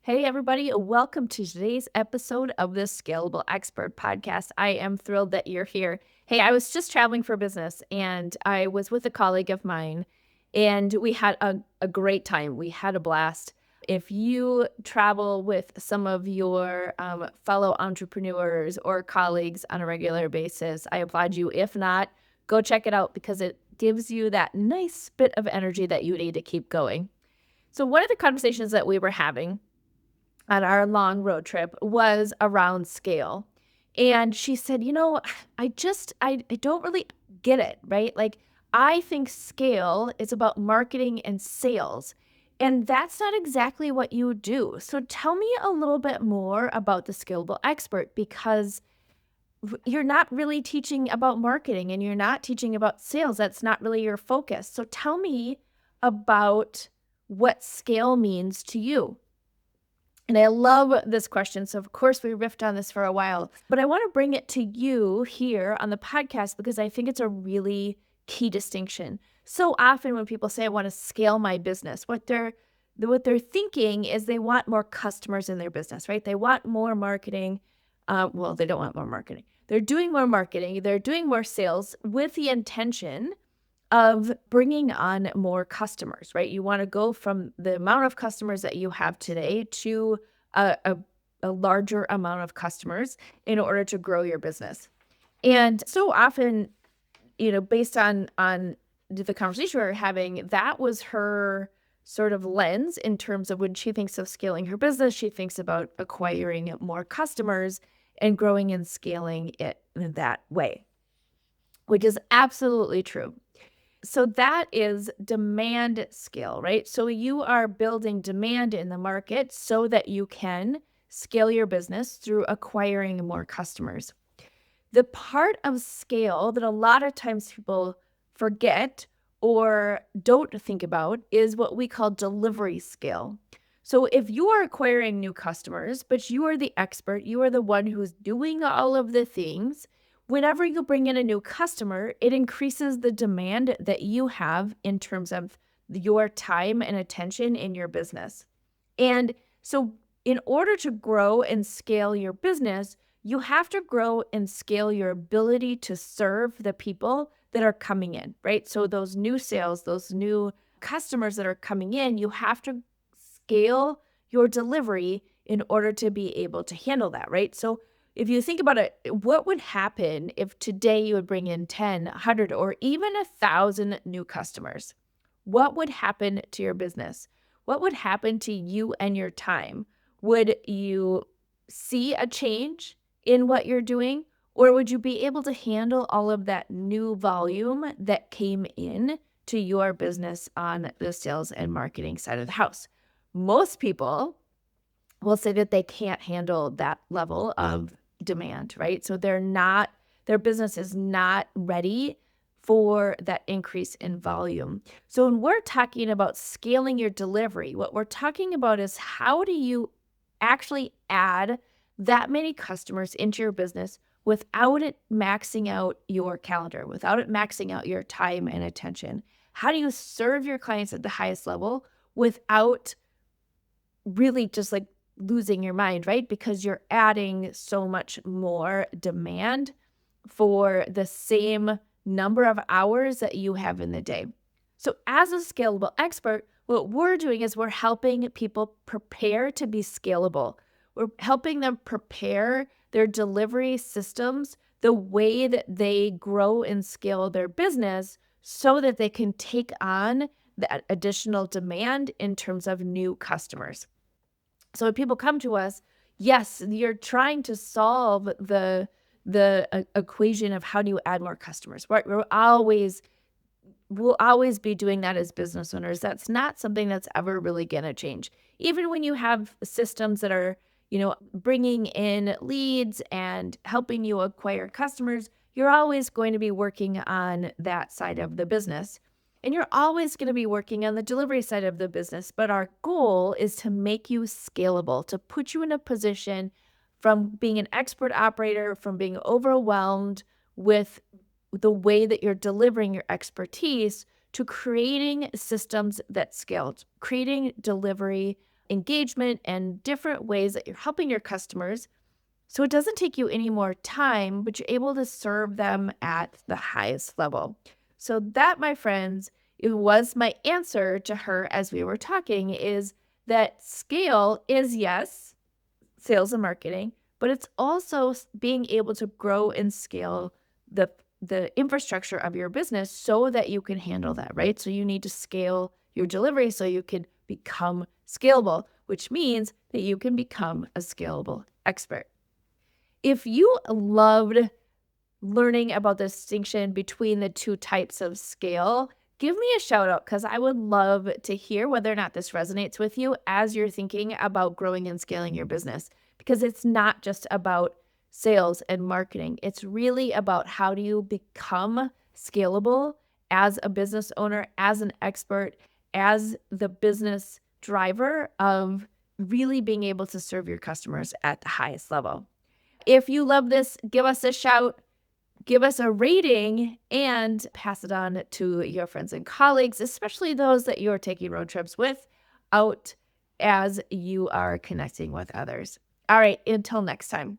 Hey, everybody, welcome to today's episode of the Scalable Expert Podcast. I am thrilled that you're here. Hey, I was just traveling for business and I was with a colleague of mine, and we had a great time. We had a blast. If you travel with some of your fellow entrepreneurs or colleagues on a regular basis, I applaud you. If not, go check it out because it gives you that nice bit of energy that you need to keep going. So, one of the conversations that we were having on our long road trip was around scale. And she said, I don't really get it, right? Like, I think scale is about marketing and sales. And that's not exactly what you do. So tell me a little bit more about the Scalable Expert because you're not really teaching about marketing and you're not teaching about sales. That's not really your focus. So tell me about what scale means to you. And I love this question. So, of course, we riffed on this for a while, but I want to bring it to you here on the podcast because I think it's a really key distinction. So often when people say, I want to scale my business, what they're thinking is they want more customers in their business, right? They want more marketing. Well, they don't want more marketing. They're doing more marketing. They're doing more sales with the intention of bringing on more customers, right? You want to go from the amount of customers that you have today to a larger amount of customers in order to grow your business. And so often, based on the conversation we were having, that was her sort of lens in terms of when she thinks of scaling her business, she thinks about acquiring more customers and growing and scaling it in that way, which is absolutely true. So that is demand scale, right? So you are building demand in the market so that you can scale your business through acquiring more customers. The part of scale that a lot of times people forget or don't think about is what we call delivery scale. So if you are acquiring new customers, but you are the expert, you are the one who's doing all of the things, whenever you bring in a new customer, it increases the demand that you have in terms of your time and attention in your business. And so, in order to grow and scale your business, you have to grow and scale your ability to serve the people that are coming in, right? So, those new sales, those new customers that are coming in, you have to scale your delivery in order to be able to handle that, right? So, if you think about it, what would happen if today you would bring in 10, 100, or even 1,000 new customers? What would happen to your business? What would happen to you and your time? Would you see a change in what you're doing? Or would you be able to handle all of that new volume that came in to your business on the sales and marketing side of the house? Most people will say that they can't handle that level of demand, right? So their business is not ready for that increase in volume. So when we're talking about scaling your delivery, what we're talking about is how do you actually add that many customers into your business without it maxing out your calendar, without it maxing out your time and attention? How do you serve your clients at the highest level without really just like losing your mind, right? Because you're adding so much more demand for the same number of hours that you have in the day. So, as a scalable expert, what we're doing is we're helping people prepare to be scalable. We're helping them prepare their delivery systems the way that they grow and scale their business so that they can take on that additional demand in terms of new customers. So when people come to us, yes, you're trying to solve the equation of how do you add more customers. Right? We'll always be doing that as business owners. That's not something that's ever really going to change. Even when you have systems that are, bringing in leads and helping you acquire customers, you're always going to be working on that side of the business. And you're always going to be working on the delivery side of the business. But our goal is to make you scalable, to put you in a position from being an expert operator, from being overwhelmed with the way that you're delivering your expertise, to creating systems that scale, creating delivery engagement and different ways that you're helping your customers. So it doesn't take you any more time, but you're able to serve them at the highest level. So that, my friends, it was my answer to her as we were talking, is that scale is, yes, sales and marketing, but it's also being able to grow and scale the infrastructure of your business so that you can handle that, right? So you need to scale your delivery so you can become scalable, which means that you can become a scalable expert. If you loved learning about the distinction between the two types of scale, give me a shout out because I would love to hear whether or not this resonates with you as you're thinking about growing and scaling your business. Because it's not just about sales and marketing, it's really about how do you become scalable as a business owner, as an expert, as the business driver of really being able to serve your customers at the highest level. If you love this, give us a shout. Give us a rating and pass it on to your friends and colleagues, especially those that you're taking road trips with out as you are connecting with others. All right, until next time.